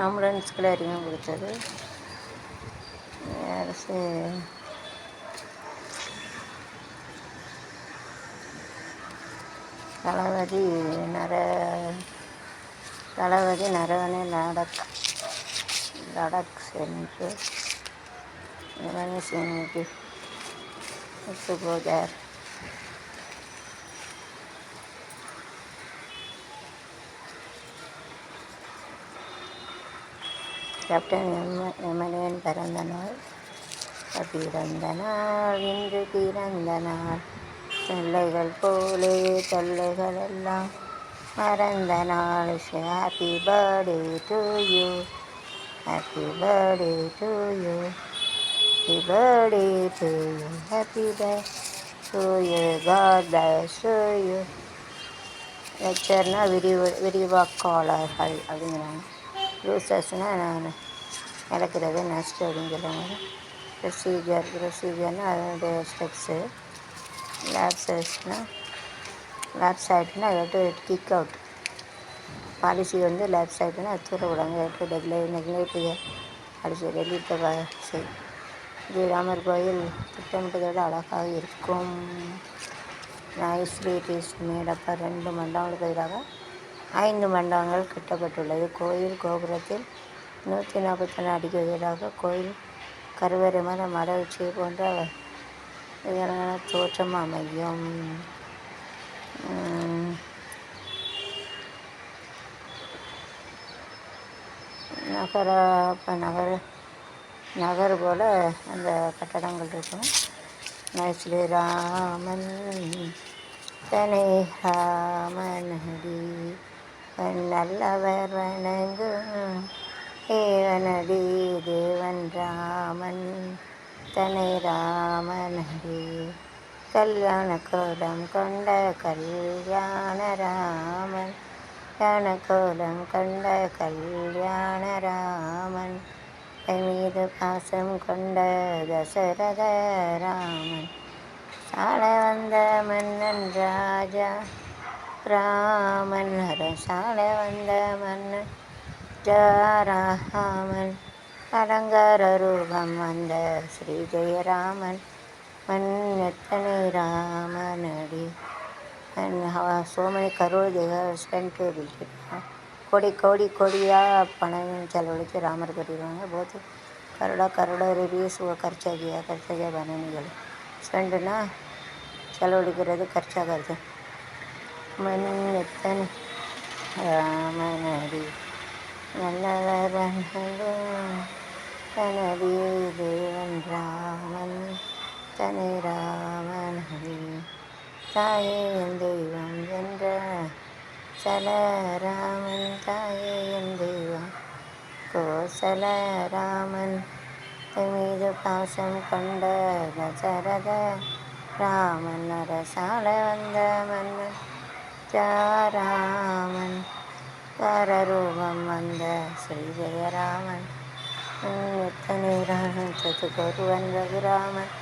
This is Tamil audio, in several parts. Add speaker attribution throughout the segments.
Speaker 1: ஆம்புலன்ஸ்களை அறிமுகம் கொடுத்தது அரசு. தளபதி நரவணே லடாக் சென்று சேமிக்கு ஒத்து போகிறார். கேப்டன் எமனியன் பிறந்த நாள் இன்று பிறந்த நாள். தொல்லைகள் போலே தொல்லைகள் எல்லாம் மறந்த நாள். Happy birthday to you, happy birthday to you, happy birthday to you, happy birthday to you, God bless to you. லெக்சர்னா விரிவாக்காளர்கள் அப்படிங்கிறாங்க. யூசர்ஸ்னால் நான் நடக்கிறது நெக்ஸ்ட் அப்படிங்கிறாங்க. ப்ரொசீஜர்னால் அதனுடைய ஸ்டெப்ஸு. லேப்ஸ் ஆகிட்டுனா அது கிக் அவுட். பாலிசி லேப்ஸ் ஆகிட்டுனா அது தூர விடாங்க. நெக்லேட்டிவ் பாலிசி டெலிட் செய். ஸ்ரீராமர் கோயில் திட்டமிட்டதை விட அழகாக இருக்கும். நைஸ்லி இட் இஸ் மேடப்பா. 2 மண்டபங்களுக்கு எதிராக 5 மண்டபங்கள் கட்டப்பட்டுள்ளது. கோயில் கோபுரத்தில் 141 அடிக்கு எதிராக கோயில் கருவறை மட உச்சியை போன்ற தோற்றம் அமையும். நகர் போல் அந்த கட்டடங்கள் இருக்கும். நைஸ்லி ராமன் தனை ராமனடி நல்லவர் வணங்கும் தேவனடி தேவன் ராமன் தனை ராமனடி. கல்யாண கோலம் கொண்ட கல்யாண ராமன், கல்யாண கோலம் கொண்ட கல்யாண ராமன், மீது பாசம் கொண்ட தசரத ராமன், சால வந்த மன்னன் ராஜா ராமன், சால வந்த மன்னன் ராமன், அலங்கார ரூபம் வந்த ஸ்ரீ ஜெயராமன், மன்னத்தனை ராமனடி. சோமனி கரோடு ஸ்பெண்ட் கோடியாக பணம் செலவழித்து ராமர் கட்டிடுவாங்க. போது கரோட ரிவ்யூஸ் கர்ச்சாகிய பணனிகள். ஸ்பெண்டுனா செலவழிக்கிறது, கர்ச்சாகிறது. மன்னத்தனை ராமனடி நல்லவர் தனடி தேவன் ராமன் தனை ராமனடி. தாயே என் தெய்வம் என்ற சலராமன், தாயே என் தெய்வம் கோசலராமன், மீது பாசம் கொண்ட தசரத ராமன், அரசால வந்த மன்னன் ராமன், காரரூபம் வந்த ஸ்ரீ ஜெயராமன், எத்தனை ராமன் சத்துக்கொருவன் ரகுராமன்,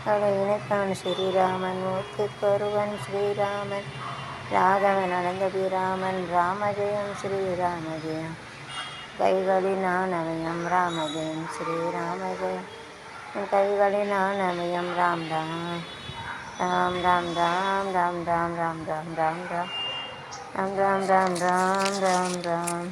Speaker 1: அவளை இணைப்பான் ஸ்ரீராமன், மூர்த்திக்கொருவன் ஸ்ரீராமன், ராகவன் அனந்தபிராமன், ராமஜெயம் ஸ்ரீராமஜெயம், கைகளினான் அமையம் ராமஜெயம் ஸ்ரீராமஜெயம், கைகளினான் அமையம் ராம் ராம் ராம் ராம் ராம் ராம் ராம் ராம் ராம் ராம் ராம் ராம் ராம் ராம் ராம் ராம் ராம்.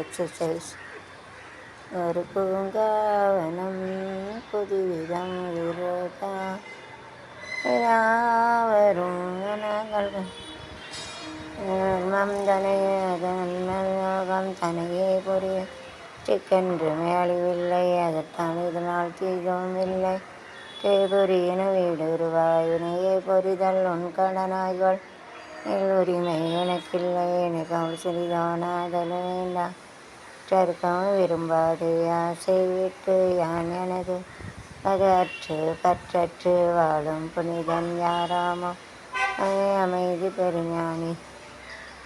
Speaker 1: எக்ஸசைஸ். ஒரு பூங்காவனம் புதுவிதம் விரோதா யாவரும் தனையோகம் தனையே புரிய சிக்கென்று மேலிவில்லை, அதற்கான இதனால் தீதும் இல்லை. கேபுரியின வீடு உருவாயினையே பொறிதல் உன் கடனாய்கள் உரிமை உனக்கில்லை, எனக்கு அவள் சிறிதானாதல் வேண்டாம். விரும்பாது ஆசை விட்டு யான் எனது அது அற்று பற்றற்று வாழும் புனிதன் யாராமோ அமைதி பெருஞானி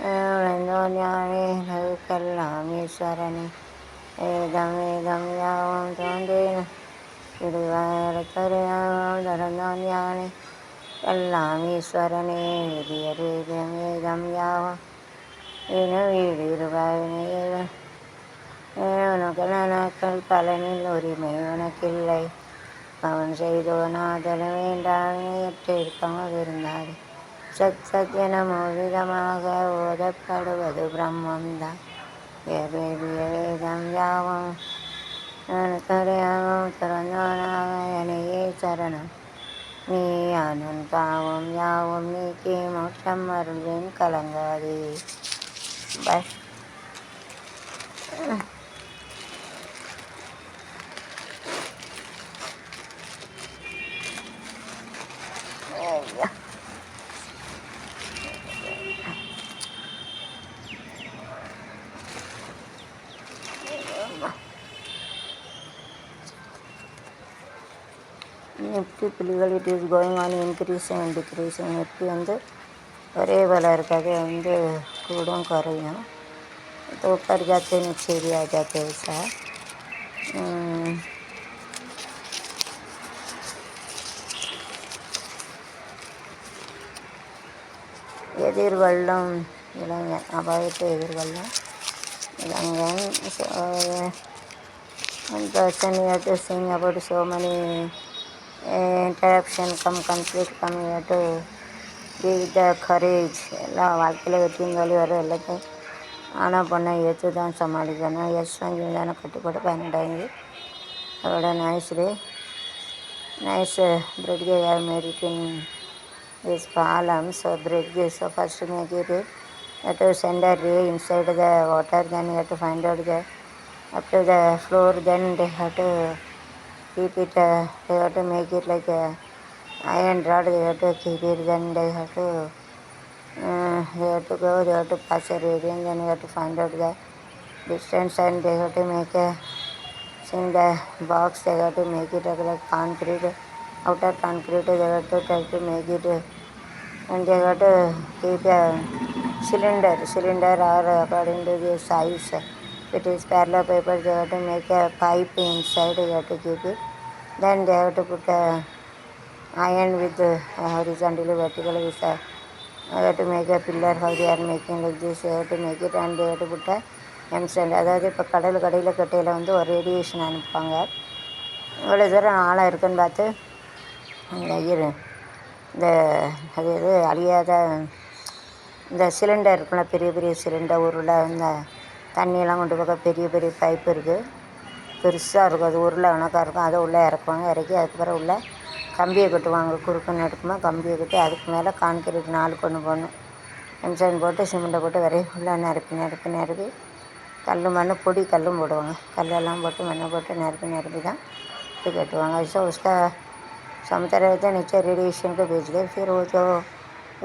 Speaker 1: உழைந்தோன் ஞானி நகுக்கெல்லாம் ஈஸ்வரனே வேதம் வேதம் யாவும் தோன்றின திருவாரத்தொரையாவும் திறந்தோன் யானே எல்லாம் ஈஸ்வரனே விதியர் வேதம் வேதம் யாவும் வீணு வீடிருவாயினையவன் உனக்கள் பலனில் உரிமை உனக்கில்லை அவன் செய்தோனாதல வேண்டாவினையற்றிருக்கமாக இருந்தாது சத் சத்யனமோ விதமாக ஓதப்படுவது பிரம்மம்தான் வேதிய வேதம் யாவும் துறையாகவும் திறந்தோனாக எனையே சரணம் நீ அனன் பாவம் யாவும் நீக்கி மோட்சம் அருள்வேன் கலங்காதே. பாய். நிஃப்டி புள்ளிகள் it is going on increasing and decreasing. Nifty வந்து ஒரே போல் இருக்காது, வந்து கூடும் குறையும். तो ऊपर जाते नीचे भी आ जाते ऐसा. எதிர்வள்ளம் இளைஞன் அபாயத்தை எதிர்வள்ளம் இளைஞன். One person you have to sing about so many interruption come conflict come, you have to give the courage. எல்லாம் வாழ்க்கையில் வெற்றியும் தோல்வி வரும், எல்லாத்தையும் ஆனால் பொண்ணை ஏற்று தான் சமாளிக்கணும். எஸ் வாங்கி தானே கட்டுப்பாடு 12 அதோட nice day nice bread cake I made it in this palam. So bread cake, so first make it, you have to send a ray inside the water, then you have to find out the up to the floor, then they have to keep it, they have to make it like a iron rod, they have to keep it, then they have to go, they have to pass a radiant, then you have to find out the distance, and they have to make a in the box, they have to make it like concrete, outer concrete, they have to try to make it, and they have to keep a cylinder or according to the size. If it is parallel paper, they have to make a pipe inside, they have to keep it, then they have to put a iron with horizontally vertically with a, they have to make a pillar, how they are making like this, they have to make it, and they have to put a M-sand. அதாவது இப்போ கடையில் கட்டையில் வந்து ஒரு ரேடியேஷன் அனுப்புவாங்க. இவ்வளோ தூரம் ஆழம் இருக்குன்னு பார்த்து இந்த அது இது அழியாத இந்த சிலிண்டர் இருக்குல்ல, பெரிய பெரிய சிலிண்டர் உருளை, இந்த தண்ணியெல்லாம் கொண்டு போக பெரிய பெரிய பைப்பு இருக்குது, பெருசாக இருக்கும், அது உருளை கணக்காக இருக்கும். அதை உள்ளே இறக்குவாங்க. இறக்கி அதுக்கப்புறம் உள்ளே கம்பியை கட்டுவாங்க. குறுக்குன்னு எடுக்குமா கம்பியை கட்டி அதுக்கு மேலே கான்கிரீட் 4 கொண்டு போகணும். எம்சென்ட் போட்டு சிமெண்ட்டை போட்டு உள்ளே நிரப்பி கல் மண் பொடி கல்லும் போடுவாங்க. கல்லெல்லாம் போட்டு மண்ணை போட்டு நிரப்பி தான் இது कटवाएंगे. ऐसा उसका समता रहता है, नीचे रेडिएशन को भेज दे. फिर वो जो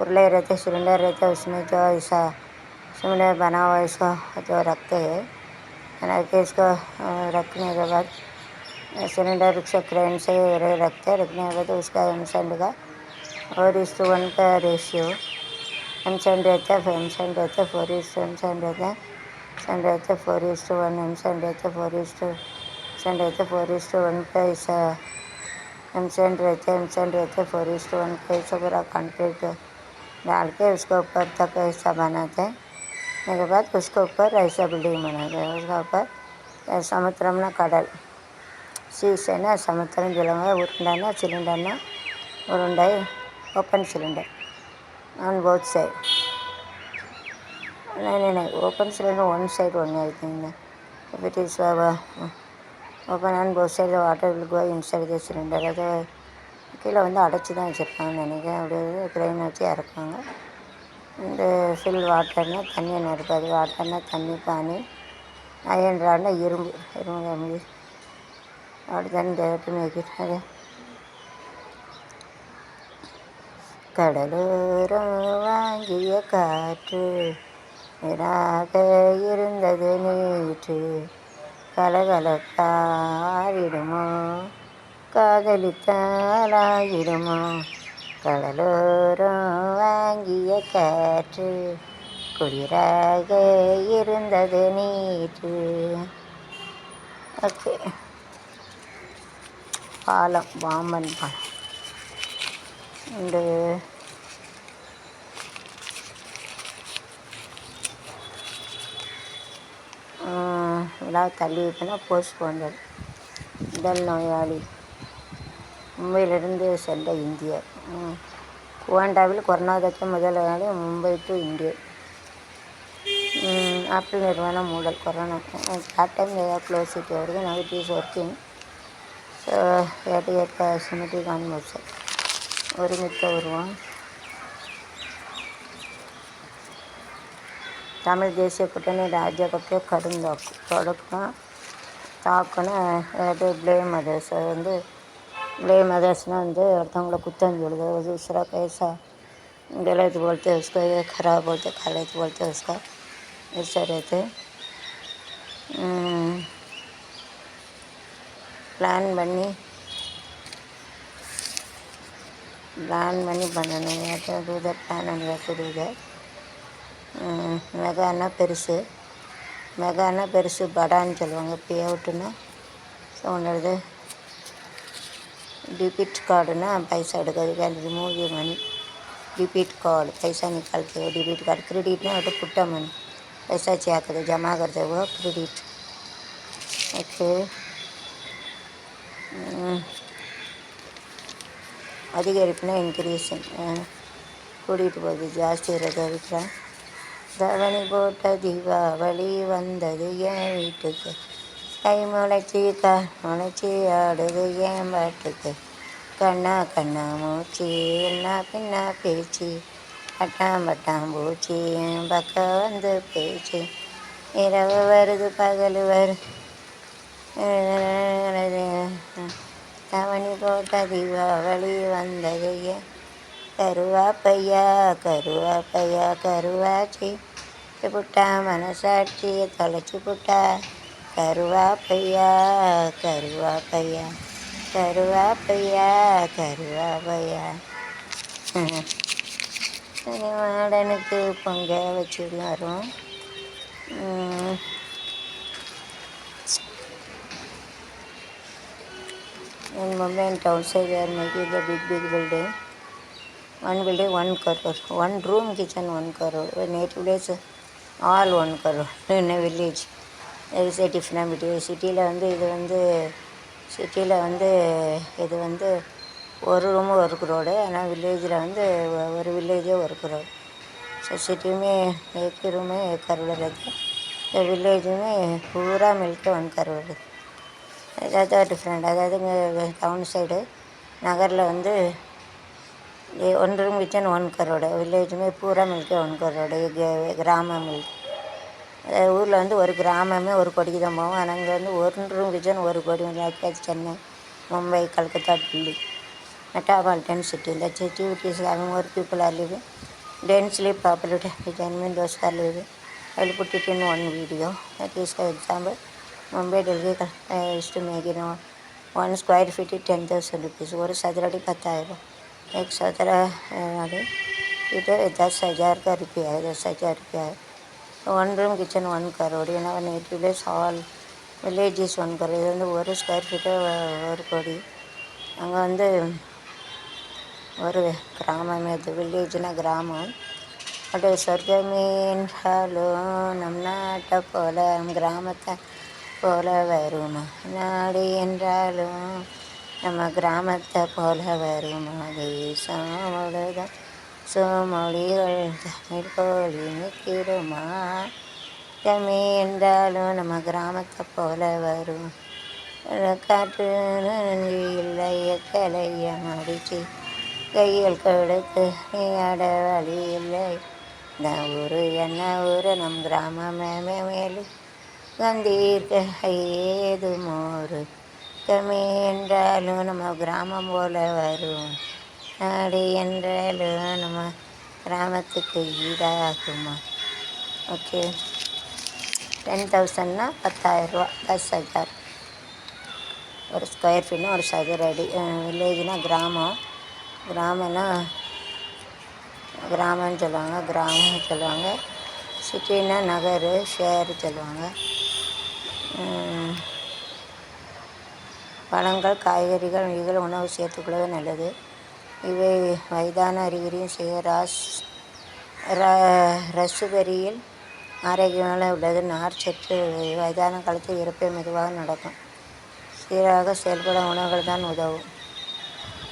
Speaker 1: उरले रहते सिलेंडर रहता है उसमें जो ऐसा सिलेंडर बना हुआ इसका जो रखते हैं, बना के इसको रखने के बाद सिलेंडर से क्रेन से रखते हैं. रखने के बाद उसका एमसेंड का 4:1 का रेशियो एमसेंड रहता है. एमसेंड रहता है 4:1 एमसेंड रहता है. एमसेंड रहता है 4:1 एमसेंड रहता है 4:1 का ऐसा एमसेंड रहता है. एमसेंड रहता है 4:1 का ऐसा पूरा कंक्रीट डाल के उसके ऊपर तक ऐसा बनाते हैं. उसके बाद उसके ऊपर ऐसा बिल्डिंग बनाते हैं. उसके ऊपर समुद्रம்னா கடல், சீசைனா சமுத்திரம் சொல்லுவாங்க. உருண்டைனா சிலிண்டர்னா உருண்டை, open cylinder on both side. नहीं open cylinder one side only I think. If it is open on both sides, the water will go inside the cylinder. அது கீழே வந்து அடைச்சி தான் வச்சுருக்காங்கன்னு நினைக்கிறேன். அப்படியே க்ரெயின் வச்சு இறக்குவாங்க. இந்த ஃபில் வாட்டர்னால் தண்ணியை நிரப்பாது. வாட்டர்னால் தண்ணி, பானி, அயன் ராட்னா இரும்பு கம்பி. அப்படி தண்ணி தேவட்டு மேய்க்கிட்டு அது கடலோரம் வாங்கிய காற்று நிறாக இருந்தது நேற்று கலகலப்பாரிடுமோ காதலித்தாலாயிடுமோ கடலோரம் வாங்கிய காற்று குளிராக இருந்தது நீற்று. ஓகே. பாலம், பாம்பன் பாலம். இந்த விழா தள்ளி வைப்பினா போஸ்ட்போன்ட். உடல் நோயாளி மும்பையிலிருந்து சென்ற இந்தியர். குவாண்டாவில் கொரோனா தொற்று முதல் நாள் மும்பை டு இந்தியா. ஆப்பிள் நிறுவனம் மூடல். Corona part time they are closed it everything now it is working. So we have to get symmetric on website. ஒருமித்த உருவம். தமிழ் தேசிய கூட்டணி ராஜாவுக்கு கடும் தாக்குன்னு பிளேம் அதர்ஸ். அது ब्लेम अदर्सனால் அடுத்தவங்கள குத்தம் சொல்லுது. दूसरा कैसा गलत बोलते उसको, ये खराब बोलते गलत बोलते उसका, ऐसा रहते. प्लान பண்ணி பண்ணணும். டூதர் பிளான் அண்ட் டூதர். மெகானா பெருசு படான்னு சொல்லுவாங்க. பே அவுட்டுன்னா ஒன்றுது. डिबिट कार्ड ना पैसा எடுக்கிறது. Can remove you money. Debit card पैसा निकालते हो. Debit card. क्रेडिट ना तो पुट्टा मनी पैसा चाहते जमा करते हो क्रेडिट. ओके. அதிகரிப்புனா இன்க்ரீஸிங். கூட்டிகிட்டு போகுது, ஜாஸ்தி இருக்கிற. தவணி போட்ட தீபாவளி வந்தது என் வீட்டுக்கு. கை முளைச்சி ஆடுது என் பாட்டுக்கு. கண்ணா கண்ணா மூச்சி என்ன பின்னா பேச்சு. பட்டாம் பூச்சி என் பக்கம் வந்து பேச்சு. இரவு வருது பகல் தவணி போட்ட தீபாவளி வந்தது ஏன். கருவாப்பையா கருவாச்சி புட்டா மனசாட்சியை தொலைச்சி புட்டா. கருவாப்பையா மாடனுக்கு பொங்க வச்சுட்டு வரும். In Mumbai and outside they are making the big building. One building 1 crore. 1 room kitchen 1 crore. Native place all 1 crore. In a village there is a different between சிட்டியில் இது ஒரு ரூமு 1 crore. ஆனால் வில்லேஜில் ஒரு வில்லேஜே 1 crore. ஸோ सिटी में एक रूम में 1 crore रहता है. विलेज में पूरा मिलकर 1 crore रहता है. ஏதாவது டிஃப்ரெண்ட். அதாவது இங்கே டவுன் சைடு நகரில் 1 रूम किचन 1 crore. विलेज में पूरा मिलकर 1 crore. கிராமம் மில்க். அதாவது ஊரில் ஒரு கிராமமே 1 கோடிக்கு தான் போகும். ஆனால் இங்கே 1 रूम किचन 1 கோடி. Chennai, Mumbai, Calcutta, Delhi metropolitan city. இந்த city which is having more people are living densely populated. Which I mean those are living. I will put it in one video. That is for example. Mumbai, Delhi used to make 1 square feet 10,000 rupees. ஒரு சதுரடி 10,000. एक सदर इधर 10,000 का रुपया है. 10,000 रुपया है. 1 room kitchen 1 crore. Native place all village is 1 crore. இது 1 ஸ்கொயர் ஃபீட்டு 1 கோடி. அங்கே ஒரு கிராமமே. அது வில்லேஜ்னா கிராமம். அது சொர்க்கமே என்றாலும் நம் நாட்டை போல கிராமத்தை போல வருமா. நாடு என்றாலும் நம்ம கிராமத்தை போல வருமா. தேசம் அவ்வளோதான் சோமொழிகள் தமிழ் போலி நிற்கிடுமா. தமிழ் என்றாலும் நம்ம கிராமத்தை போல வரும். காற்று இல்லை கலைய மடிச்சு கையில் கொடுத்து நீ ஆட வழி இல்லை. நான் ஊரு என்ன ஊரு நம் கிராமமே மேலு வந்தீர்க்க ஏது மோரு. கம்மி என்றாலும் நம்ம கிராமம் போல வரும். நாடு என்றாலும் நம்ம கிராமத்துக்கு ஈடாகுமா. ஓகே. 10,000னா 10,000 ரூபா. 10,000. ஒரு ஸ்கொயர் ஃபீட்னா ஒரு சதுர அடி. வில்லேஜ்னால் கிராமம், கிராமம்னா கிராமம்னு சொல்லுவாங்க, கிராமம்னு சொல்லுவாங்க. சிட்டின்னா நகர், ஷேரு சொல்லுவாங்க. பழங்கள், காய்கறிகள், மீன்கள் உணவு சேர்த்துக்கொள்வது நல்லது. இவை வயதான அறிகுறியும் ரசுபரியில் ஆரோக்கியமாக உள்ளது. நார்ச்சத்து வயதான காலத்தில் இறப்பை மெதுவாக நடக்கும். சீராக செயல்படும் உணவுகள் தான் உதவும்.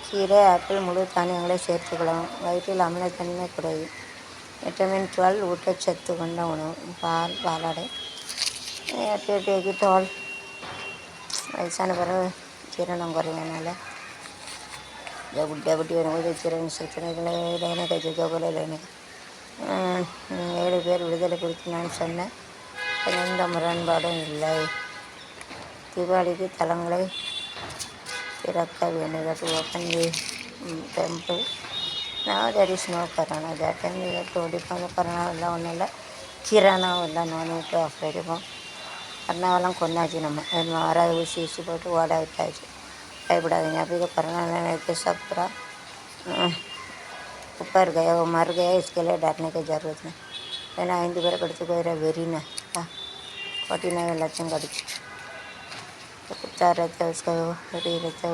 Speaker 1: கீரை, ஆப்பிள், முழு தானியங்களை சேர்த்துக்கலாம். வயிற்றில் அமிலத்தன்மை குறையும். விட்டமின் 12 ஊட்டச்சத்து கொண்ட உணவு. பால், பாலாடை. டேக்கிட்டால் வயசான பிறகு ஜீரணம் குறையனால டபுட்டி வரும்போது ஜீரண சக்திகளை லைனக 7 பேர் விடுதலை குறித்து நான் சொன்னேன். எந்த முரண்பாடும் இல்லை. தீபாவளிக்கு தலங்களை திறக்க வேண்டும். Open the temple. Now there is no corona. That time we have to define the corona எல்லாம் ஒன்றும் இல்லை, கிரானாவும் இல்லை, நோனிட்டு ஆஃப் இருக்கும். கரோனாவெல்லாம் கொண்டாச்சு. நம்ம வராது ஊசி போட்டு ஓட விட்டாச்சு. பயப்படாதீங்க. अभी तो कोरोना नहीं के सब पूरा ऊपर गया, वो मर गया, इसके लिए डरने की ज़रूरत नहीं. ஏன்னா 5 பேரை கடிச்சு போயிட வெறினா 49 லட்சம் கடிச்சிட்டு कुत्ता रहता है, उसका हरी रहता है,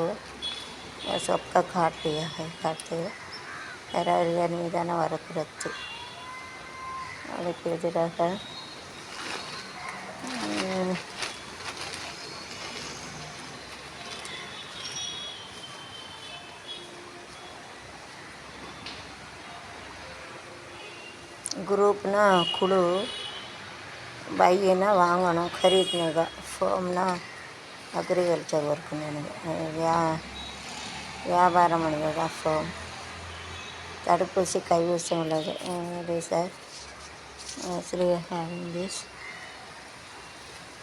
Speaker 1: वो सबका काट लिया है. काटते हुए மீதான வரப்பிரத்து அதுக்கு எதிராக குரூப்னா குழு, பையனா வாங்கணும், खरीदनेगा, ஃபோம்னா அக்ரிகல்ச்சர் ஒர்க்குன்னு எனக்கு வியாபாரம் பண்ணுறது தான் ஃபோம். தடுப்பூசி கைவசம் உள்ளது. Sir Sri having this